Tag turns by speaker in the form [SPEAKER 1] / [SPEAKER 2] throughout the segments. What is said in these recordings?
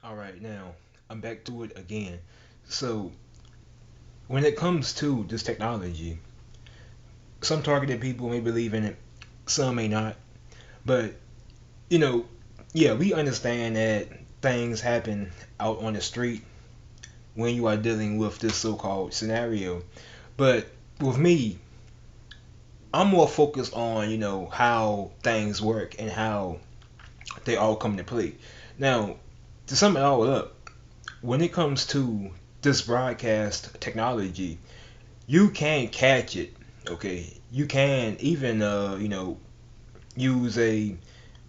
[SPEAKER 1] All right, now I'm back to it again. So, when it comes to this technology, some targeted people may believe in it, some may not. But, you know, yeah, we understand that things happen out on the street when you are dealing with this so called scenario. But with me, I'm more focused on, how things work and how they all come to play. Now, to sum it all up, when it comes to this broadcast technology, you can catch it. Okay, you can even use a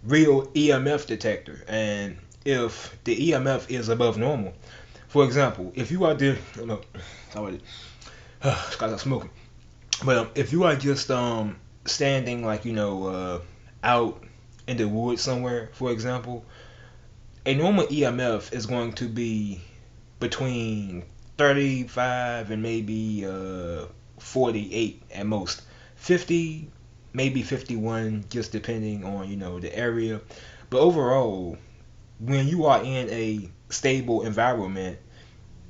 [SPEAKER 1] real EMF detector, and if the EMF is above normal, for example, if you are there, no, sorry, because I'm smoking. But if you are just standing like out in the woods somewhere, for example, a normal EMF is going to be between 35 and maybe 48 at most. 50, maybe 51, just depending on the area. But overall, when you are in a stable environment,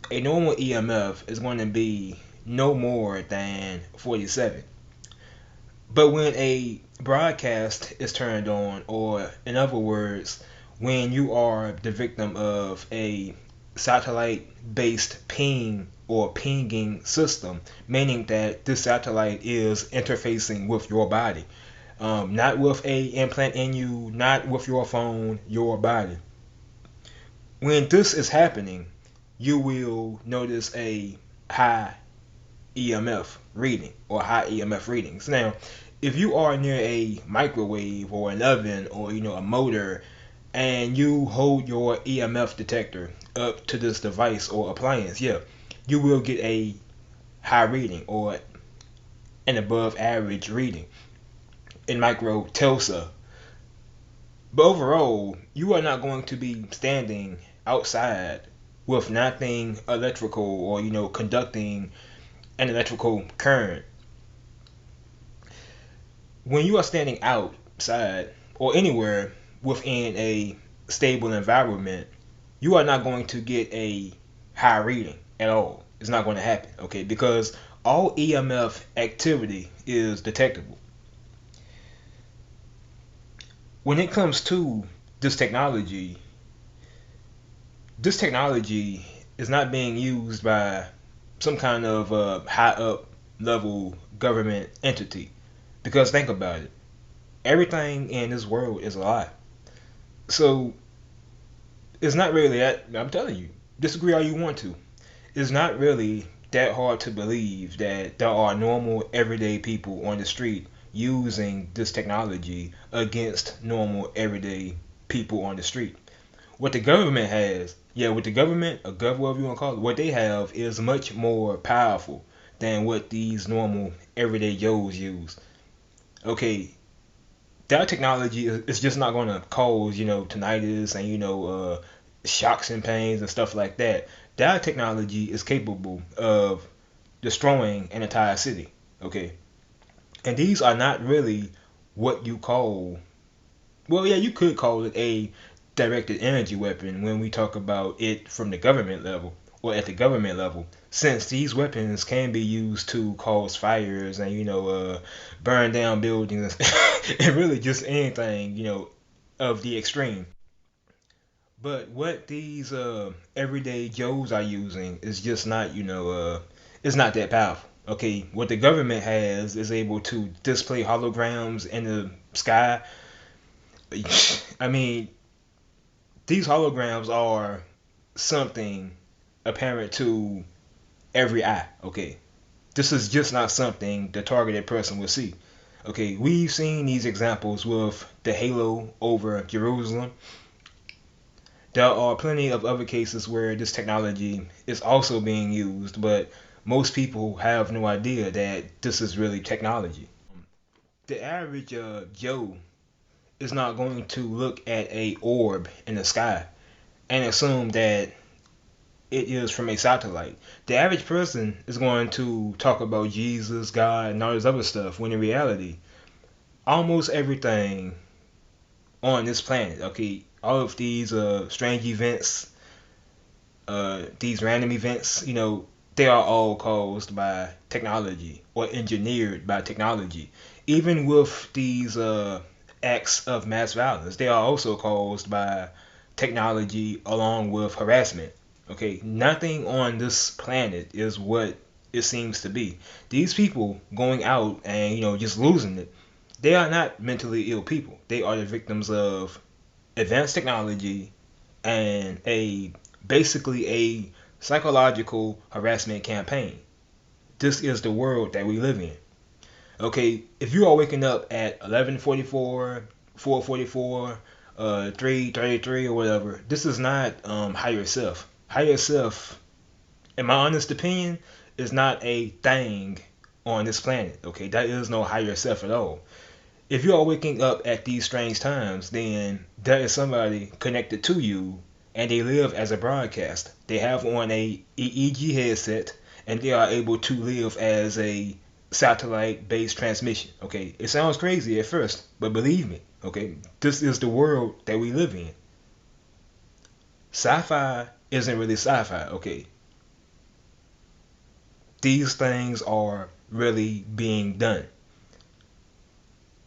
[SPEAKER 1] a normal EMF is going to be no more than 47. But when a broadcast is turned on, or in other words, when you are the victim of a satellite based ping or pinging system, meaning that this satellite is interfacing with your body, not with a implant in you, not with your phone, your body. When this is happening, you will notice a high EMF reading or high EMF readings. Now, if you are near a microwave or an oven or a motor and you hold your EMF detector up to this device or appliance, yeah, you will get a high reading or an above average reading in micro Telsa. But overall, you are not going to be standing outside with nothing electrical or conducting an electrical current. When you are standing outside or anywhere within a stable environment, you are not going to get a high reading at all. It's not going to happen, okay? Because all EMF activity is detectable. When it comes to this technology, this technology is not being used by some kind of high up level government entity. Because think about it, everything in this world is a lie. So it's not really that. I'm telling you, disagree all you want to. It's not really that hard to believe that there are normal, everyday people on the street using this technology against normal, everyday people on the street. What the government has, yeah, what the government, or whatever you want to call it, what they have is much more powerful than what these normal, everyday Joes use. Okay, that technology is just not going to cause tinnitus and shocks and pains and stuff like that. That technology is capable of destroying an entire city. Okay, and these are not really what you call, well, yeah, you could call it a directed energy weapon when we talk about it from the government level or at the government level, since these weapons can be used to cause fires and burn down buildings and really just anything of the extreme. But what these everyday Joes are using is just not it's not that powerful. Okay, what the government has is able to display holograms in the sky. I mean, these holograms are something apparent to every eye. Okay, this is just not something the targeted person will see. Okay, we've seen these examples with the halo over Jerusalem. There are plenty of other cases where this technology is also being used, but most people have no idea that this is really technology. The average Joe is not going to look at a orb in the sky and assume that it is from a satellite. The average person is going to talk about Jesus, God, and all this other stuff, when in reality, almost everything on this planet, okay, all of these strange events, these random events, they are all caused by technology or engineered by technology. Even with these acts of mass violence, they are also caused by technology along with harassment. Okay, nothing on this planet is what it seems to be. These people going out and just losing it, they are not mentally ill people. They are the victims of advanced technology and a basically a psychological harassment campaign. This is the world that we live in. Okay, if you are waking up at 11:44, 4:44, 3:33 or whatever, this is not higher self. Higher self, in my honest opinion, is not a thing on this planet. Okay, that is no higher self at all. If you are waking up at these strange times, then there is somebody connected to you and they live as a broadcast. They have on a EEG headset and they are able to live as a satellite based transmission. Okay, it sounds crazy at first, but believe me, okay, this is the world that we live in. Sci-fi isn't really sci-fi, okay? These things are really being done.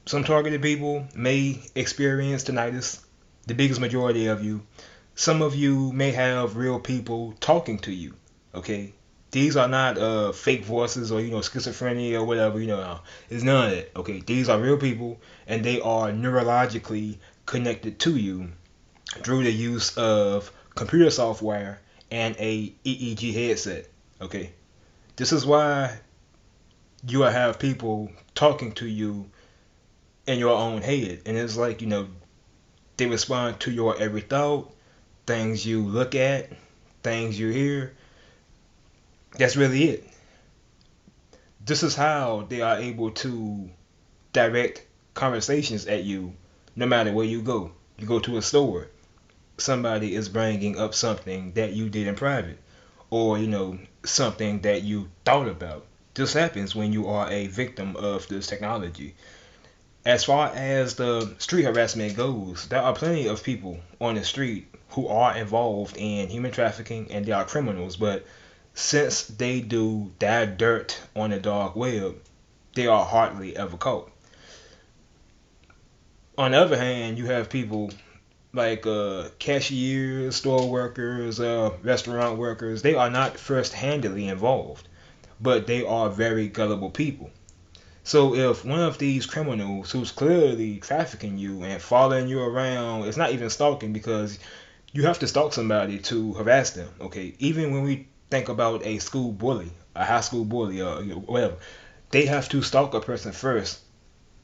[SPEAKER 1] Some targeted people may experience tinnitus, the biggest majority of you. Some of you may have real people talking to you, okay? These are not fake voices or schizophrenia or whatever. It's none of that. Okay, these are real people and they are neurologically connected to you through the use of computer software and a EEG headset. Okay, this is why you will have people talking to you in your own head, and it's like they respond to your every thought, things you look at, things you hear. That's really it. This is how they are able to direct conversations at you no matter where you go. You go to a store, somebody is bringing up something that you did in private, or something that you thought about. This happens when you are a victim of this technology. As far as the street harassment goes, there are plenty of people on the street who are involved in human trafficking and they are criminals, but since they do their dirt on the dark web, they are hardly ever caught. On the other hand, you have people like cashiers, store workers, restaurant workers. They are not first-handedly involved, but they are very gullible people. So if one of these criminals who's clearly trafficking you and following you around, it's not even stalking because you have to stalk somebody to harass them. Okay, even when we think about a school bully, a high school bully, or whatever, they have to stalk a person first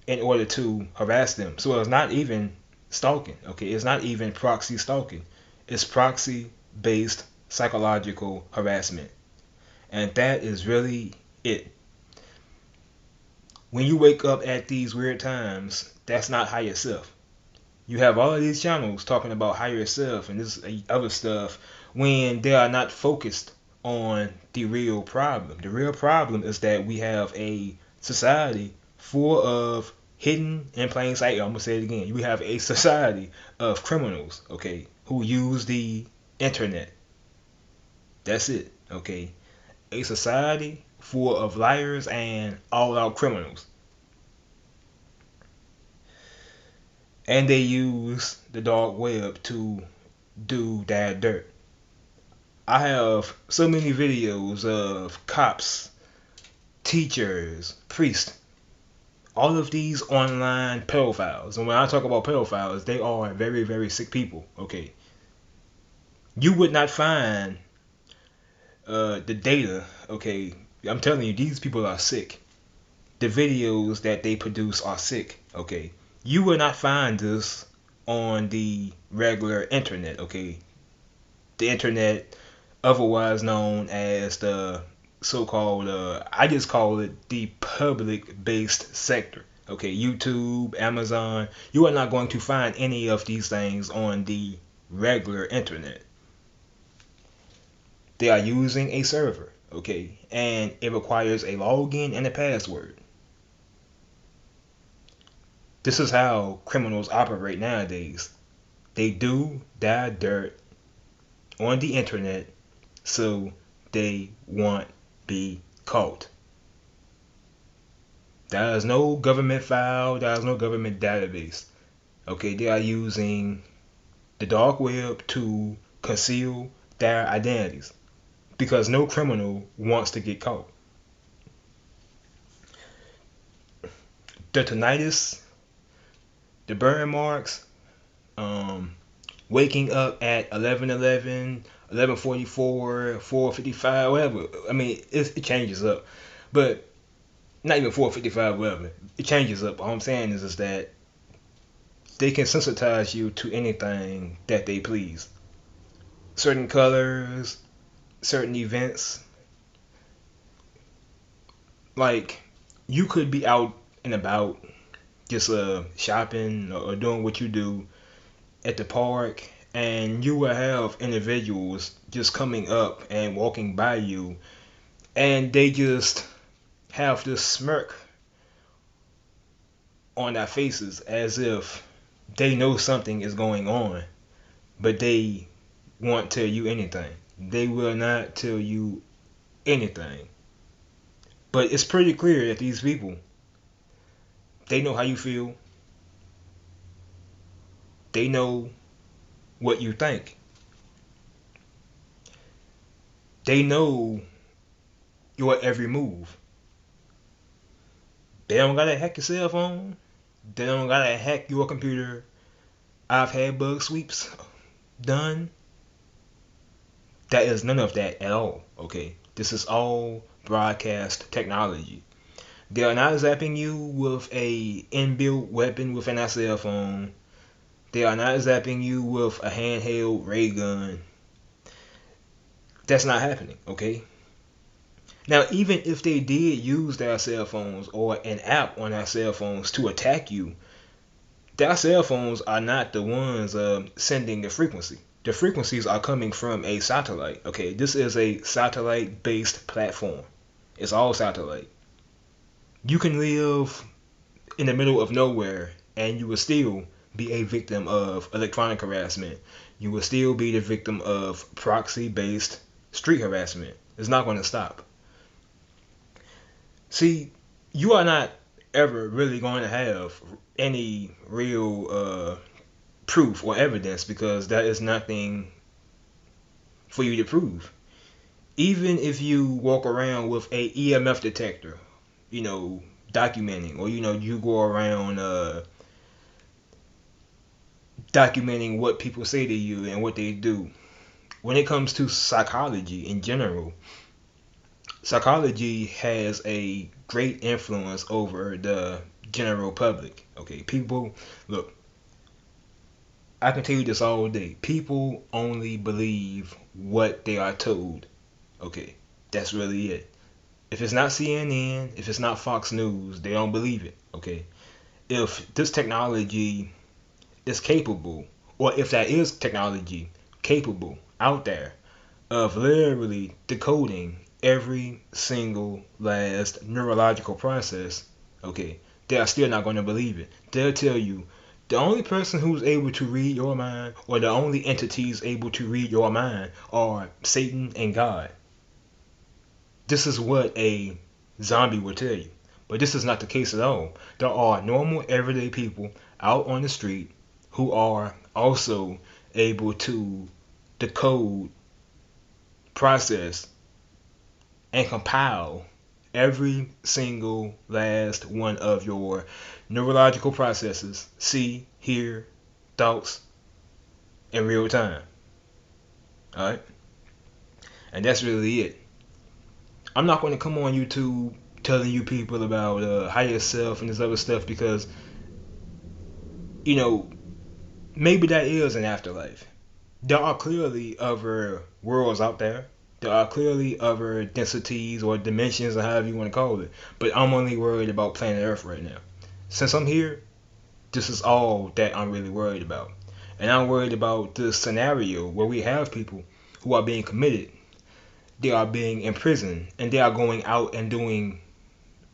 [SPEAKER 1] in order to harass them. So it's not even stalking. Okay, it's not even proxy stalking. It's proxy based psychological harassment, and that is really it. When you wake up at these weird times, that's not higher self. You have all of these channels talking about higher self and this other stuff when they are not focused on the real problem. The real problem is that we have a society full of hidden in plain sight. I'm gonna say it again. We have a society of criminals, okay, who use the internet. That's it, okay. A society full of liars and all-out criminals. And they use the dark web to do that dirt. I have so many videos of cops, teachers, priests, all of these online pedophiles. And when I talk about pedophiles, they are very, very sick people. Okay, you would not find the data. Okay, I'm telling you, these people are sick. The videos that they produce are sick. Okay, you will not find this on the regular internet. Okay, the internet, otherwise known as the so-called, I just call it the public-based sector. Okay, YouTube, Amazon, you are not going to find any of these things on the regular internet. They are using a server, okay, and it requires a login and a password. This is how criminals operate nowadays. They do their dirt on the internet so they won't be caught. There is no government file, there is no government database. Okay, they are using the dark web to conceal their identities because no criminal wants to get caught. The tinnitus, the burn marks, um, waking up at 11:11, 11:44, 4:55, whatever. I mean, it changes up, but not even 4:55, whatever. It changes up. All I'm saying is that they can sensitize you to anything that they please. Certain colors, certain events. Like, you could be out and about just shopping or doing what you do at the park, and you will have individuals just coming up and walking by you, and they just have this smirk on their faces as if they know something is going on, but they won't tell you anything. They will not tell you anything. But it's pretty clear that these people, they know how you feel. They know what you think. They know your every move. They don't gotta hack your cell phone. They don't gotta hack your computer. I've had bug sweeps done. That is none of that at all. Okay, this is all broadcast technology. They are not zapping you with a inbuilt weapon within a cell phone. They are not zapping you with a handheld ray gun. That's not happening. Okay. Now, even if they did use their cell phones or an app on their cell phones to attack you, their cell phones are not the ones sending the frequency. The frequencies are coming from a satellite. Okay, this is a satellite-based platform. It's all satellite. You can live in the middle of nowhere and you will still be a victim of electronic harassment. You will still be the victim of proxy-based street harassment. It's not going to stop. See, you are not ever really going to have any real proof or evidence because that is nothing for you to prove. Even if you walk around with a EMF detector, you know, documenting, or you go around documenting what people say to you and what they do. When it comes to psychology in general, psychology has a great influence over the general public. Okay, people, look, I can tell you this all day. People only believe what they are told. Okay, that's really it. If it's not CNN, if it's not Fox News, they don't believe it. Okay, if this technology is capable, or if that is technology capable out there of literally decoding every single last neurological process, okay, they are still not going to believe it. They'll tell you the only person who's able to read your mind, or the only entities able to read your mind, are Satan and God. This is what a zombie will tell you. But this is not the case at all. There are normal, everyday people out on the street who are also able to decode, process, and compile every single last one of your neurological processes, see, hear, thoughts, in real time. Alright? And that's really it. I'm not going to come on YouTube telling you people about higher self and this other stuff because, you know, maybe that is an afterlife. There are clearly other worlds out there. There are clearly other densities or dimensions or however you want to call it. But I'm only worried about planet Earth right now. Since I'm here, this is all that I'm really worried about. And I'm worried about the scenario where we have people who are being committed. They are being imprisoned and they are going out and doing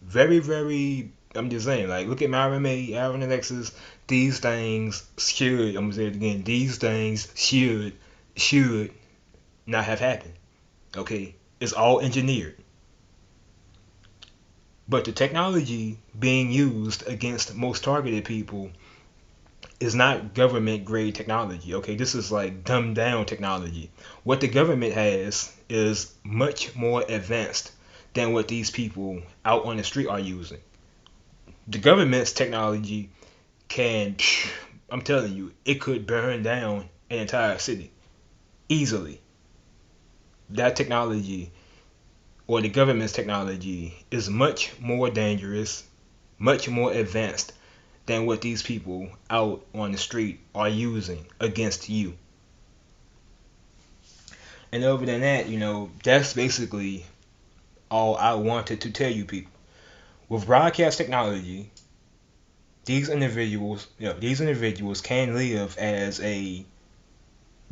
[SPEAKER 1] very, very, I'm just saying, like, look at Myra May, Aaron Alexis. These things I'm gonna say it again, these things should not have happened. Okay, it's all engineered. But the technology being used against most targeted people is not government grade technology. Okay, this is like dumbed down technology. What the government has is much more advanced than what these people out on the street are using. The government's technology can, I'm telling you, it could burn down an entire city easily. That technology, or the government's technology, is much more dangerous, much more advanced than what these people out on the street are using against you. And other than that, that's basically all I wanted to tell you people. With broadcast technology, these individuals can live as a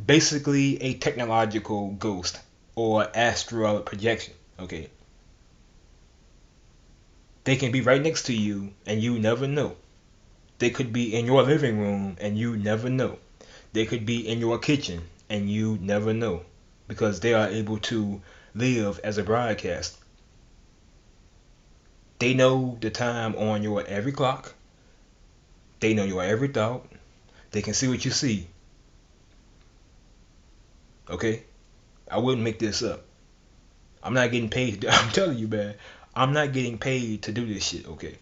[SPEAKER 1] basically a technological ghost or astral projection. Okay, they can be right next to you and you never know. They could be in your living room and you never know. They could be in your kitchen and you never know because they are able to live as a broadcast. They know the time on your every clock. They know your every thought. They can see what you see. Okay? I wouldn't make this up. I'm not getting paid. I'm telling you, man. I'm not getting paid to do this shit. Okay?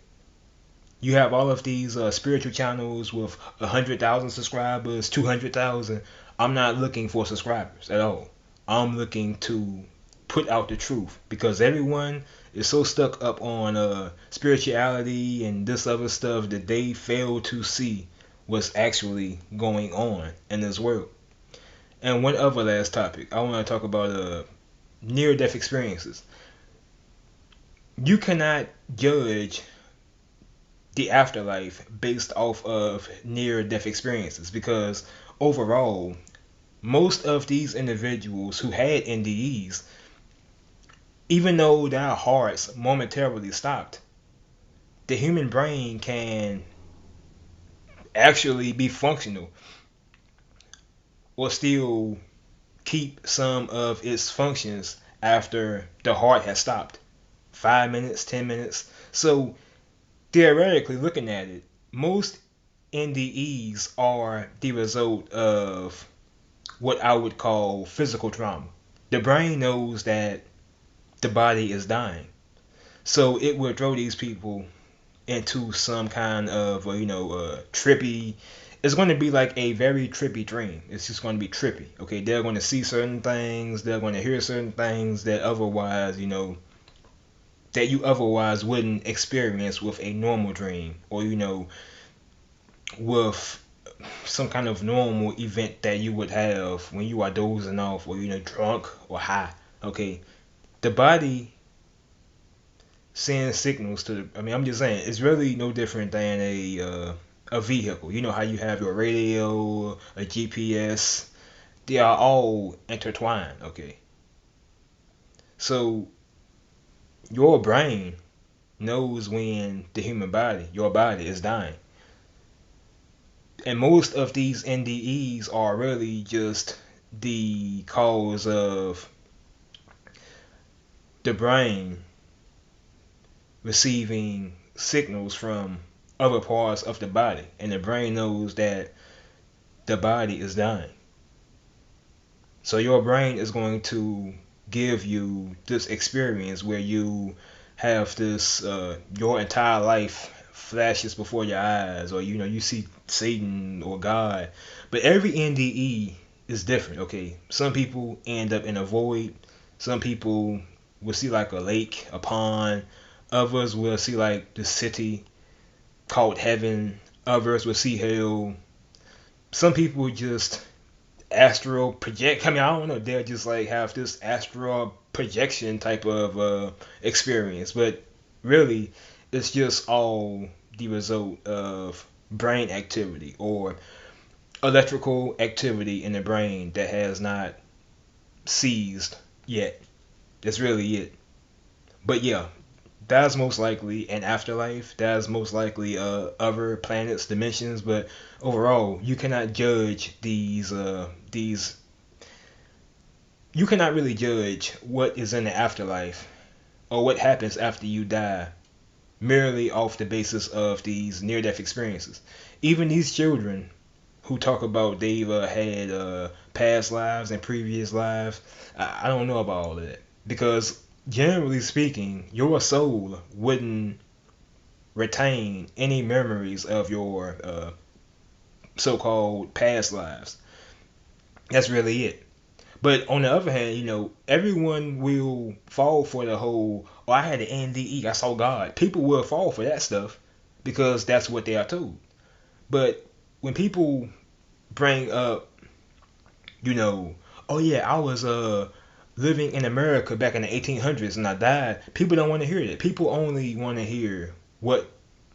[SPEAKER 1] You have all of these spiritual channels with 100,000 subscribers, 200,000. I'm not looking for subscribers at all. I'm looking to put out the truth because everyone is so stuck up on spirituality and this other stuff that they fail to see what's actually going on in this world. And one other last topic, I want to talk about near-death experiences. You cannot judge the afterlife based off of near death experiences because overall, most of these individuals who had NDEs, even though their hearts momentarily stopped, the human brain can actually be functional or still keep some of its functions after the heart has stopped. 5 minutes, 10 minutes. So theoretically looking at it, most NDEs are the result of what I would call physical trauma. The brain knows that the body is dying. So it will throw these people into some kind of, trippy. It's going to be like a very trippy dream. It's just going to be trippy. Okay, they're going to see certain things. They're going to hear certain things that otherwise, that you otherwise wouldn't experience with a normal dream, or with some kind of normal event that you would have when you are dozing off or drunk or high. Okay, the body sends signals to the. I mean, I'm just saying it's really no different than a vehicle. You know how you have your radio, a GPS. They are all intertwined. Okay, so your brain knows when the human body, your body, is dying. And most of these NDEs are really just the cause of the brain receiving signals from other parts of the body, and the brain knows that the body is dying. So your brain is going to give you this experience where you have this your entire life flashes before your eyes, or you see Satan or God. But every NDE is different. Okay, some people end up in a void. Some people will see like a lake, a pond. Others will see like the city called heaven. Others will see hell. Some people just astral project. I mean, I don't know. They'll just like have this astral projection type of experience, but really, it's just all the result of brain activity or electrical activity in the brain that has not seized yet. That's really it. But yeah, that's most likely an afterlife. That's most likely other planets, dimensions. But overall, you cannot judge these you cannot really judge what is in the afterlife or what happens after you die merely off the basis of these near-death experiences. Even these children who talk about they've had past lives and previous lives, I don't know about all of that because generally speaking, your soul wouldn't retain any memories of your so-called past lives. That's really it. But on the other hand, everyone will fall for the whole, oh, I had an NDE, I saw God. People will fall for that stuff because that's what they are told. But when people bring up, you know, oh yeah, I was living in America back in the 1800s and I died, people don't want to hear that. People only want to hear what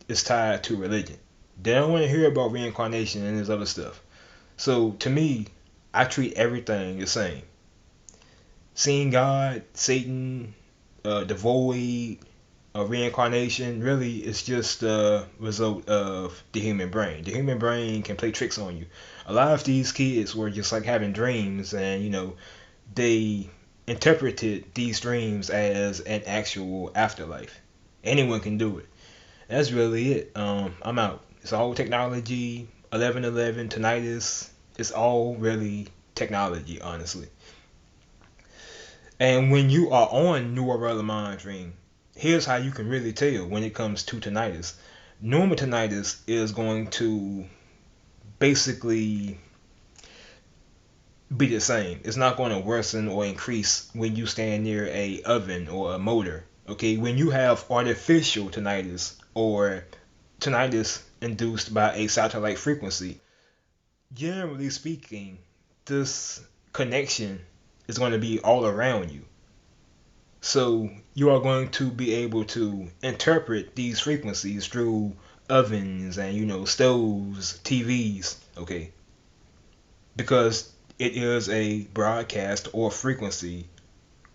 [SPEAKER 1] is tied to religion. They don't want to hear about reincarnation and this other stuff. So to me, I treat everything the same. Seeing God, Satan, the void, reincarnation, really is just a result of the human brain. The human brain can play tricks on you. A lot of these kids were just like having dreams, and they interpreted these dreams as an actual afterlife. Anyone can do it. That's really it. I'm out. It's all technology. 1111 tinnitus. It's all really technology, honestly. And when you are on neural monitoring, here's how you can really tell when it comes to tinnitus. Normal tinnitus is going to basically be the same. It's not going to worsen or increase when you stand near a oven or a motor. Okay, when you have artificial tinnitus or tinnitus induced by a satellite frequency, generally speaking, this connection is going to be all around you. So you are going to be able to interpret these frequencies through ovens and stoves, TVs, okay? Because it is a broadcast or frequency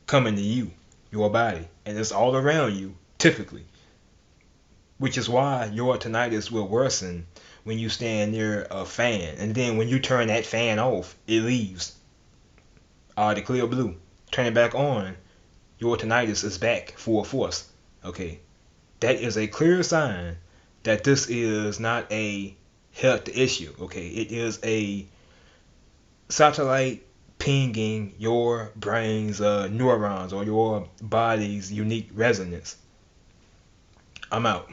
[SPEAKER 1] coming to you, your body, and it's all around you typically, which is why your tinnitus will worsen when you stand near a fan, and then when you turn that fan off, it leaves. The clear blue. Turn it back on, your tinnitus is back full force. Okay, that is a clear sign that this is not a health issue. Okay, it is a satellite pinging your brain's neurons or your body's unique resonance. I'm out.